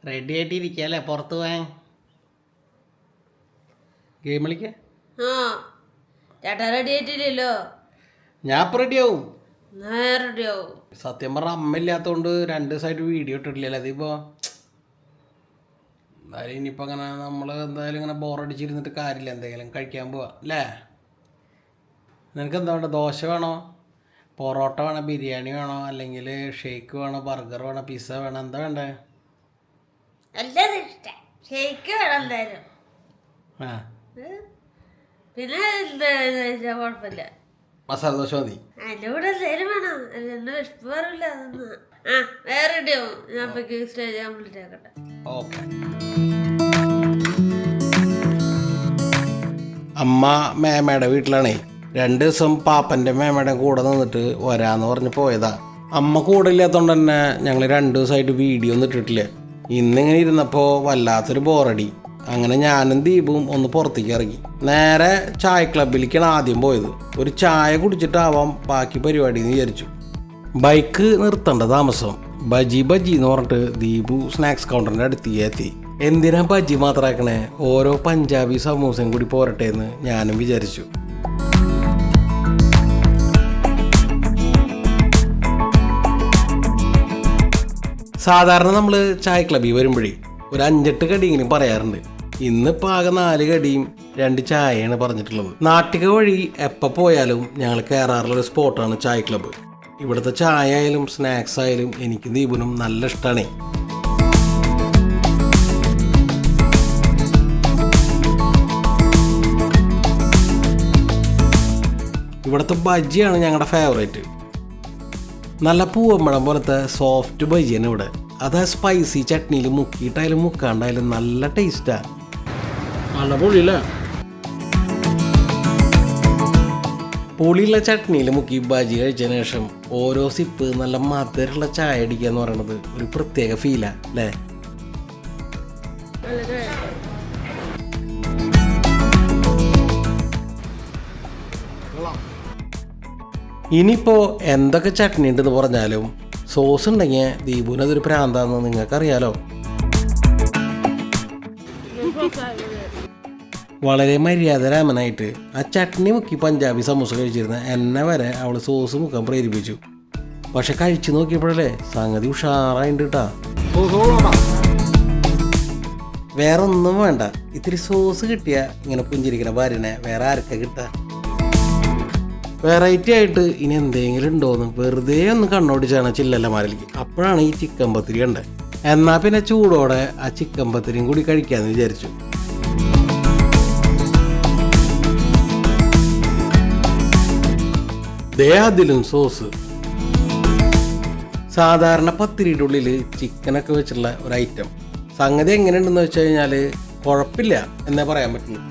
Ready ആയിട്ടിരിക്കല്ലേ പുറത്ത് പോയാൻ game കളിക്ക. ചേട്ടാ റെഡി ആയിട്ടില്ലല്ലോ. ഞാൻ ഇപ്പം റെഡിയാവും. റെഡിയാവും. സത്യം പറഞ്ഞാൽ അമ്മ ഇല്ലാത്തതുകൊണ്ട് 2 ദിവസമായിട്ട് വീഡിയോ ഇട്ടിട്ടില്ലല്ലോ. അതിപ്പോൾ എന്തായാലും ഇനിയിപ്പോൾ അങ്ങനെ നമ്മൾ എന്തായാലും ഇങ്ങനെ ബോറടിച്ചിരുന്നിട്ട് കാര്യമില്ല, എന്തെങ്കിലും കഴിക്കാൻ പോവാ അല്ലേ? നിനക്ക് എന്താ വേണ്ട? ദോശ വേണോ, പൊറോട്ട വേണോ, ബിരിയാണി വേണോ, അല്ലെങ്കിൽ ഷേക്ക് വേണോ, ബർഗർ വേണോ, പിസ്സ വേണോ, എന്താ വേണ്ടേ? എല്ലാരും ഇഷ്ടം ഷേക്ക് വേണം എന്തായാലും. ആ പിന്നെ എന്താ കുഴപ്പമില്ല, മസാല ദോശ മതി. അതിൻ്റെ കൂടെ എന്തായാലും വേണം. എന്നെ വിഷമറില്ല അതൊന്നും. വേറെ റെഡിയാവും. ഞാൻ ഇപ്പം സ്റ്റേജ് കംപ്ലീറ്റ് ആക്കട്ടെ. ഓക്കെ. അമ്മ മേമയുടെ വീട്ടിലാണേ. 2 ദിവസം പാപ്പൻ്റെ മേമയുടെ കൂടെ നിന്നിട്ട് വരാമെന്ന് പറഞ്ഞ് പോയതാ. അമ്മ കൂടെ ഇല്ലാത്തതുകൊണ്ട് തന്നെ ഞങ്ങൾ 2 ദിവസമായിട്ട് വീഡിയോ ഒന്നും ഇട്ടിട്ടില്ല. ഇന്നിങ്ങനെ ഇരുന്നപ്പോൾ വല്ലാത്തൊരു ബോറടി. അങ്ങനെ ഞാനും ദീപും ഒന്ന് പുറത്തേക്ക് ഇറങ്ങി. നേരെ ചായ ക്ലബിലേക്കാണ് ആദ്യം പോയത്. ഒരു ചായ കുടിച്ചിട്ടാവാം ബാക്കി പരിപാടി എന്ന് വിചാരിച്ചു. ബൈക്ക് നിർത്തേണ്ട താമസം. ബജി എന്ന് പറഞ്ഞിട്ട് ദീപു സ്നാക്സ് കൗണ്ടറിൻ്റെ അടുത്തേക്ക് എത്തി. എന്തിനാ ബജി മാത്രമാക്കണേ, ഓരോ പഞ്ചാബി സമൂസയും കൂടി പോരട്ടെ എന്ന് ഞാനും വിചാരിച്ചു. സാധാരണ നമ്മൾ ചായ ക്ലബ്ബിൽ വരുമ്പോഴേ ഒരു 5-8 കടിയെങ്കിലും പറയാറുണ്ട്. ഇന്നിപ്പോൾ ആകെ 4 കടിയും 2 ചായയാണ് പറഞ്ഞിട്ടുള്ളത്. നാട്ടിക വഴി എപ്പോൾ പോയാലും ഞങ്ങൾ കയറാറുള്ളൊരു സ്പോട്ടാണ് ചായ ക്ലബ്ബ്. ഇവിടുത്തെ ചായ ആയാലും സ്നാക്സ് ആയാലും എനിക്ക് ദീപുനും നല്ല ഇഷ്ടമാണ്. ഇവിടുത്തെ ബജിയാണ് ഞങ്ങളുടെ ഫേവറേറ്റ്. നല്ല പൂവമ്പഴം പോലത്തെ സോഫ്റ്റ് ബജിയാണ് ഇവിടെ. അത് സ്പൈസി ചട്നിയിൽ മുക്കിയിട്ടായാലും മുക്കാണ്ടായാലും നല്ല ടേസ്റ്റാണ്. നല്ല പൊളിയില്ല. പുളിയുള്ള ചട്നിയിൽ മുക്കി ബജി കഴിച്ചതിന് ശേഷം ഓരോ സിപ്പ് നല്ല മധുരമുള്ള ചായ അടിക്കുക എന്ന് പറയുന്നത് ഒരു പ്രത്യേക ഫീലാണ് അല്ലേ? ഇനിയിപ്പോൾ എന്തൊക്കെ ചട്നി ഉണ്ടെന്ന് പറഞ്ഞാലും സോസ് ഉണ്ടെങ്കിൽ ദീപുവിനതൊരു പ്രാന്താന്ന് നിങ്ങൾക്കറിയാലോ. വളരെ മര്യാദരാമനായിട്ട് ആ ചട്നി മുക്കി പഞ്ചാബി സമൂസ കഴിച്ചിരുന്ന എന്നെ വരെ അവൾ സോസ് മുക്കാൻ പ്രേരിപ്പിച്ചു. പക്ഷെ കഴിച്ചു നോക്കിയപ്പോഴല്ലേ സംഗതി ഉഷാറായിട്ട് കേട്ടാ. വേറെ ഒന്നും വേണ്ട, ഇത്തിരി സോസ് കിട്ടിയ ഇങ്ങനെ പുഞ്ചിരിക്കുന്ന ഭാര്യനെ വേറെ ആർക്കാ കിട്ടുക? വെറൈറ്റി ആയിട്ട് ഇനി എന്തെങ്കിലും ഉണ്ടോയെന്ന് വെറുതെ ഒന്ന് കണ്ണോടിച്ചാണ് ചില്ലല്ലമാരിലേക്ക്. അപ്പോഴാണ് ഈ ചിക്കൻ പത്തിരി കണ്ടത്. എന്നാൽ പിന്നെ ചൂടോടെ ആ ചിക്കൻ പത്തിരിയും കൂടി കഴിക്കാമെന്ന് വിചാരിച്ചു. ദേ അതിലും സോസ്. സാധാരണ പത്തിരിയുടെ ഉള്ളിൽ ചിക്കനൊക്കെ വെച്ചുള്ള ഒരു ഐറ്റം. സംഗതി എങ്ങനെയുണ്ടെന്ന് വെച്ച് കഴിഞ്ഞാൽ കുഴപ്പമില്ല എന്നേ പറയാൻ പറ്റുള്ളൂ.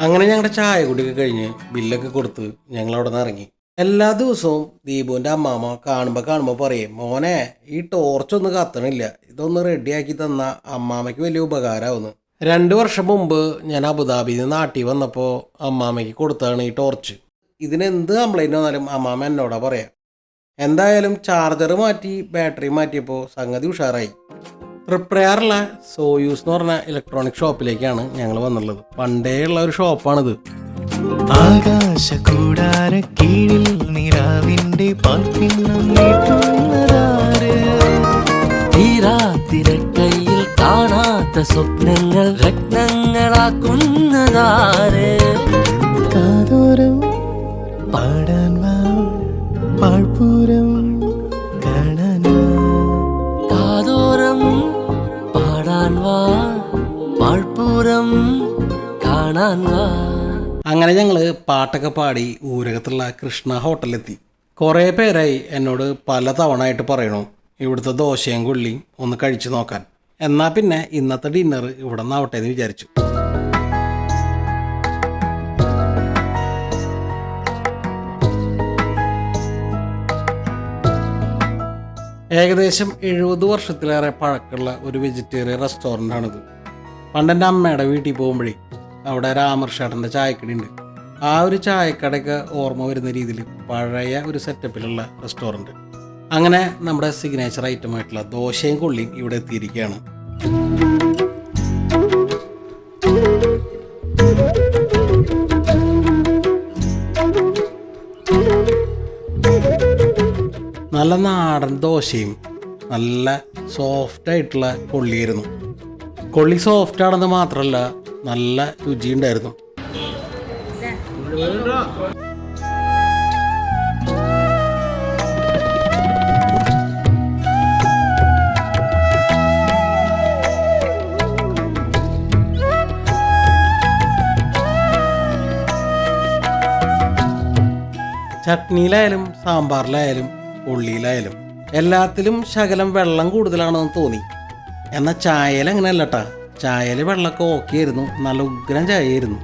അങ്ങനെ ഞങ്ങളുടെ ചായ കുടിയൊക്കെ കഴിഞ്ഞ് ബില്ലൊക്കെ കൊടുത്ത് ഞങ്ങളവിടെ നിന്ന് ഇറങ്ങി. എല്ലാ ദിവസവും ദീപുവിൻ്റെ അമ്മാമ്മ കാണുമ്പോൾ പറയും, മോനെ ഈ ടോർച്ചൊന്നും കത്തണില്ല, ഇതൊന്ന് റെഡിയാക്കി തന്ന അമ്മാമ്മയ്ക്ക് വലിയ ഉപകാരമാവുന്നു. 2 വർഷം മുമ്പ് ഞാൻ അബുദാബിയിൽ നിന്ന് നാട്ടിൽ വന്നപ്പോൾ അമ്മാമ്മയ്ക്ക് കൊടുത്തതാണ് ഈ ടോർച്ച്. ഇതിനെന്ത് കംപ്ലൈൻറ്റ് വന്നാലും അമ്മാമ്മ എന്നോടാ പറയാം. എന്തായാലും ചാർജർ മാറ്റി ബാറ്ററി മാറ്റിയപ്പോൾ സംഗതി ഉഷാറായി. തൃപ്രയാറുള്ള സോയൂസ് എന്ന് പറഞ്ഞ ഇലക്ട്രോണിക് ഷോപ്പിലേക്കാണ് ഞങ്ങൾ വന്നുള്ളത്. പണ്ടേ ഉള്ള ഒരു ഷോപ്പാണിത്. ആകാശകൂടാരക്കീഴിൽ നിലാവിന്റെ തീരാത്തിരക്കയിൽ കാണാത്ത സ്വപ്നങ്ങൾ രത്നങ്ങളാക്കുന്നതാര്? കാതോരം പാടാൻ വാ, പാഴ്പൂരം കാണാൻ വാ. കാതോരം പാടാൻ വാ, പാഴ്പൂരം കാണാൻ വാ. അങ്ങനെ ഞങ്ങൾ പാട്ടൊക്കെ പാടി ഊരകത്തുള്ള കൃഷ്ണ ഹോട്ടലിലെത്തി. കുറേ പേരായി എന്നോട് പല തവണ ആയിട്ട് പറയണു ഇവിടുത്തെ ദോശയും കൊള്ളിയും ഒന്ന് കഴിച്ചു നോക്കാൻ. എന്നാൽ പിന്നെ ഇന്നത്തെ ഡിന്നർ ഇവിടെ നിന്നാവട്ടെ എന്ന് വിചാരിച്ചു. ഏകദേശം 70 വർഷത്തിലേറെ പഴക്കമുള്ള ഒരു വെജിറ്റേറിയൻ റെസ്റ്റോറൻ്റാണിത്. പണ്ടെൻ്റെ അമ്മയുടെ വീട്ടിൽ പോകുമ്പോഴേ അവിടെ രാമർഷേട്ടൻ്റെ ചായക്കടി ഉണ്ട്. ആ ഒരു ചായക്കടയൊക്കെ ഓർമ്മ വരുന്ന രീതിയിൽ പഴയ ഒരു സെറ്റപ്പിലുള്ള റെസ്റ്റോറൻറ്റ്. അങ്ങനെ നമ്മുടെ സിഗ്നേച്ചർ ഐറ്റമായിട്ടുള്ള ദോശയും കൊള്ളിയും ഇവിടെ എത്തിയിരിക്കുകയാണ്. നല്ല നാടൻ ദോശയും നല്ല സോഫ്റ്റായിട്ടുള്ള കൊള്ളിയായിരുന്നു. കൊള്ളി സോഫ്റ്റ് ആണെന്ന് മാത്രമല്ല നല്ല രുചിയുണ്ടായിരുന്നു. ചട്നിയിലായാലും സാമ്പാറിലായാലും ഉള്ളിയിലായാലും എല്ലാത്തിലും ശകലം വെള്ളം കൂടുതലാണെന്ന് തോന്നി. എന്നാൽ ചായയിൽ അങ്ങനെയല്ല കേട്ടാ. ചായയിൽ വെള്ളമൊക്കെ ഓക്കെ ആയിരുന്നു. നല്ല ഉഗ്രം ചായയായിരുന്നു.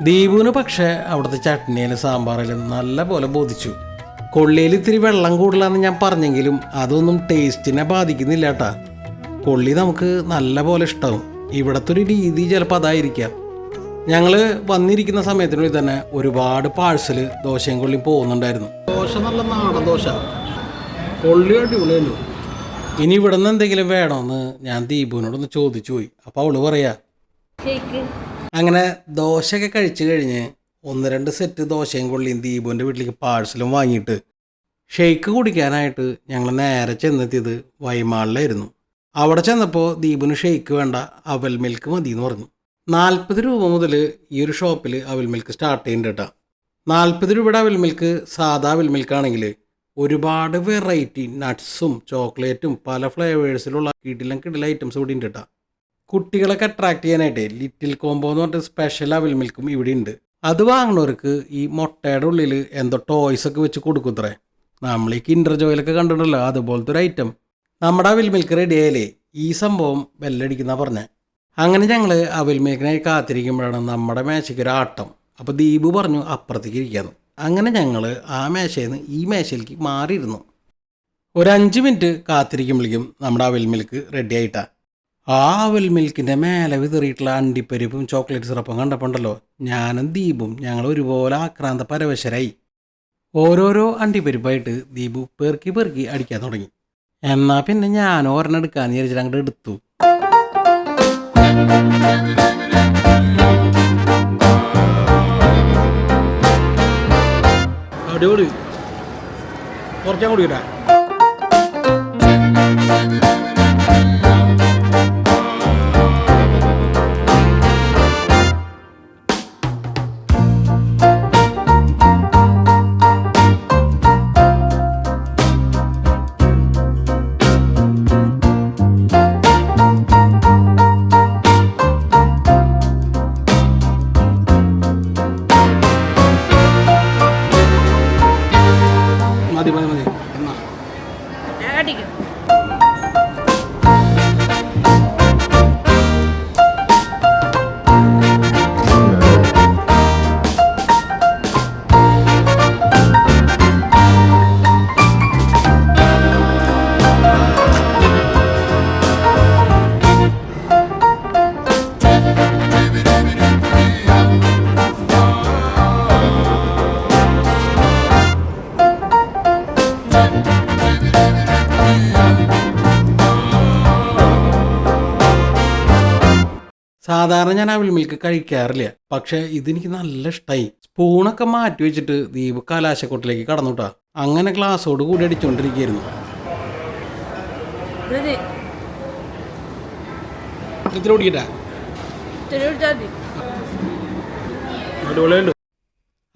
ദീപുവിന് പക്ഷേ അവിടുത്തെ ചട്നിയിലും സാമ്പാറിലും നല്ല പോലെ ബോധിച്ചു. കൊള്ളിയിൽ ഇത്തിരി വെള്ളം കൂടുതലാന്ന് ഞാൻ പറഞ്ഞെങ്കിലും അതൊന്നും ടേസ്റ്റിനെ ബാധിക്കുന്നില്ല കേട്ടാ. കൊള്ളി നമുക്ക് നല്ല പോലെ ഇഷ്ടമാവും. ഇവിടുത്തെ ഒരു രീതി ചിലപ്പോൾ അതായിരിക്കാം. ഞങ്ങൾ വന്നിരിക്കുന്ന സമയത്തിനുള്ളിൽ തന്നെ ഒരുപാട് പാഴ്സൽ ദോശയും കൊള്ളിയും പോകുന്നുണ്ടായിരുന്നു. ദോശ നല്ല നാടൻ ദോശ, കൊള്ളി അടിപൊളിയല്ലോ. ഇനി ഇവിടെ നിന്ന് എന്തെങ്കിലും വേണമെന്ന് ഞാൻ ദീപുവിനോടൊന്ന് ചോദിച്ചു പോയി. അപ്പോൾ അവള് പറയാ. അങ്ങനെ ദോശയൊക്കെ കഴിച്ചു കഴിഞ്ഞ് 1-2 സെറ്റ് ദോശയും കൊള്ളിയും ദീപുവിൻ്റെ വീട്ടിലേക്ക് പാഴ്സലും വാങ്ങിയിട്ട് ഷെയ്ക്ക് കുടിക്കാനായിട്ട് ഞങ്ങൾ നേരെ ചെന്നെത്തിയത് വൈമാളിലായിരുന്നു. അവിടെ ചെന്നപ്പോൾ ദീപുവിന് ഷെയ്ക്ക് വേണ്ട, അവൽ മിൽക്ക് മതി എന്ന് പറഞ്ഞു. 40 രൂപ മുതൽ ഈ ഒരു ഷോപ്പിൽ അവൽ മിൽക്ക് സ്റ്റാർട്ട് ചെയ്യുന്നുണ്ട് കേട്ടോ. 40 രൂപയുടെ അവൽ മിൽക്ക് സാധാ അവൽ മിൽക്കാണെങ്കിൽ ഒരുപാട് വെറൈറ്റി നട്ട്സും ചോക്ലേറ്റും പല ഫ്ലേവേഴ്സിലുള്ള കിടിലം ഐറ്റംസ് ഇവിടെ ഉണ്ട് കേട്ടോ. കുട്ടികളൊക്കെ അട്രാക്ട് ചെയ്യാനായിട്ട് ലിറ്റിൽ കോംബോ എന്ന് പറഞ്ഞിട്ട് സ്പെഷ്യൽ അവൽ മിൽക്കും ഇവിടെ ഉണ്ട്. അത് വാങ്ങുന്നവർക്ക് ഈ മുട്ടയുടെ ഉള്ളിൽ എന്തോ ടോയ്സൊക്കെ വെച്ച് കൊടുക്കുത്രേ. നമ്മൾ ഈ കിൻഡർ ജോയിലൊക്കെ കണ്ടിട്ടുണ്ടല്ലോ, അതുപോലത്തെ ഒരു ഐറ്റം. നമ്മുടെ അവൽ മിൽക്ക് റെഡി ആയാലേ ഈ സംഭവം ബെല്ലടിക്കുന്ന പറഞ്ഞേ. അങ്ങനെ ഞങ്ങൾ അവൽ മിൽക്കിനായി കാത്തിരിക്കുമ്പോഴാണ് നമ്മുടെ മേശയ്ക്ക് ഒരു ആട്ടം. അപ്പോൾ ദീപു പറഞ്ഞു അപ്പുറത്തേക്ക് ഇരിക്കാമെന്ന്. അങ്ങനെ ഞങ്ങൾ ആ മേശയിൽ നിന്ന് ഈ മേശയിലേക്ക് മാറിയിരുന്നു. ഒരു 5 മിനിറ്റ് കാത്തിരിക്കുമ്പോഴേക്കും നമ്മുടെ അവൽ മിൽക്ക് റെഡി ആയിട്ടാണ്. ആ അവൽ മിൽക്കിൻ്റെ മേലെ വിതറിയിട്ടുള്ള അണ്ടിപ്പരിപ്പും ചോക്ലേറ്റ് സിറപ്പും കണ്ടപ്പോണ്ടല്ലോ ഞാനും ദീപും ഞങ്ങൾ ഒരുപോലെ ആക്രാന്ത പരവശരായി. ഓരോരോ അണ്ടിപ്പരിപ്പായിട്ട് ദീപു പെറുക്കി അടിക്കാൻ തുടങ്ങി. എന്നാൽ പിന്നെ ഞാൻ ഒരെണ്ണം എടുക്കാമെന്ന് വിചാരിച്ചിട്ട് അങ്ങോട്ട് എടുത്തു. അടിപൊളി, കുറച്ചാൽ കൂടി ഇടാം. മതി എന്നാ അടിക്കും. സാധാരണ ഞാൻ അവൽ മിൽക്ക് കഴിക്കാറില്ല, പക്ഷെ ഇതെനിക്ക് നല്ല ഇഷ്ടമായി. സ്പൂണൊക്കെ മാറ്റി വെച്ചിട്ട് ദീപ് കലാശക്കൊട്ടിലേക്ക് കടന്നുട്ടാ. അങ്ങനെ ഗ്ലാസ്സോട് കൂടി അടിച്ചുകൊണ്ടിരിക്കുകയായിരുന്നു.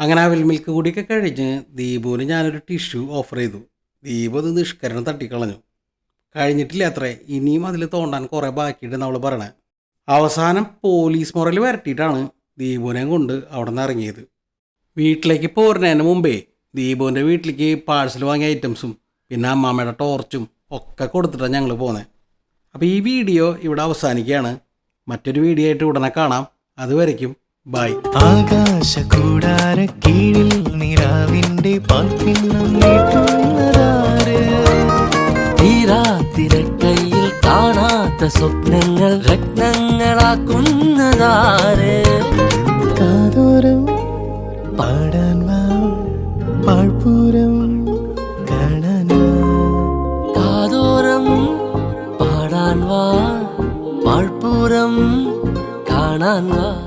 അങ്ങനെ അവൽ മിൽക്ക് കൂടിയൊക്കെ കഴിഞ്ഞ് ദീപുവിന് ഞാനൊരു ടിഷ്യൂ ഓഫർ ചെയ്തു. ദീപ് അത് നിഷ്കരണം തട്ടിക്കളഞ്ഞു. കഴിഞ്ഞിട്ടില്ല അത്രേ, ഇനിയും അതിൽ തോണ്ടാൻ കുറേ ബാക്കിയിട്ട് നമ്മൾ പറയണേ. അവസാനം പോലീസ് മുറയിൽ വരട്ടിയിട്ടാണ് ദീപുവിനെയും കൊണ്ട് അവിടെ നിന്ന് ഇറങ്ങിയത്. വീട്ടിലേക്ക് പോരുന്നതിന് മുമ്പേ ദീപുവിൻ്റെ വീട്ടിലേക്ക് പാഴ്സൽ വാങ്ങിയ ഐറ്റംസും പിന്നെ അമ്മാമ്മയുടെ ടോർച്ചും ഒക്കെ കൊടുത്തിട്ടാണ് ഞങ്ങൾ പോകുന്നത്. അപ്പോൾ ഈ വീഡിയോ ഇവിടെ അവസാനിക്കുകയാണ്. മറ്റൊരു വീഡിയോ ആയിട്ട് ഉടനെ കാണാം. അതുവരയ്ക്കും ബൈ. ആകാശകൂടാരക്കീഴിൽ നിലാവിന്റെ പാൽക്കിണ്ണം നീട്ടുന്നതാര്? തീരാത്തിരക്കയിൽ കാണാത്ത സ്വപ്നങ്ങൾ രത്നങ്ങളാക്കുന്നതാര്? കാതോരം പാടാൻ വാ, പാഴ്പൂരം കാണാൻ വാ. കാതോരം പാടാൻ വാ, പാഴ്പൂരം കാണാൻ വാ.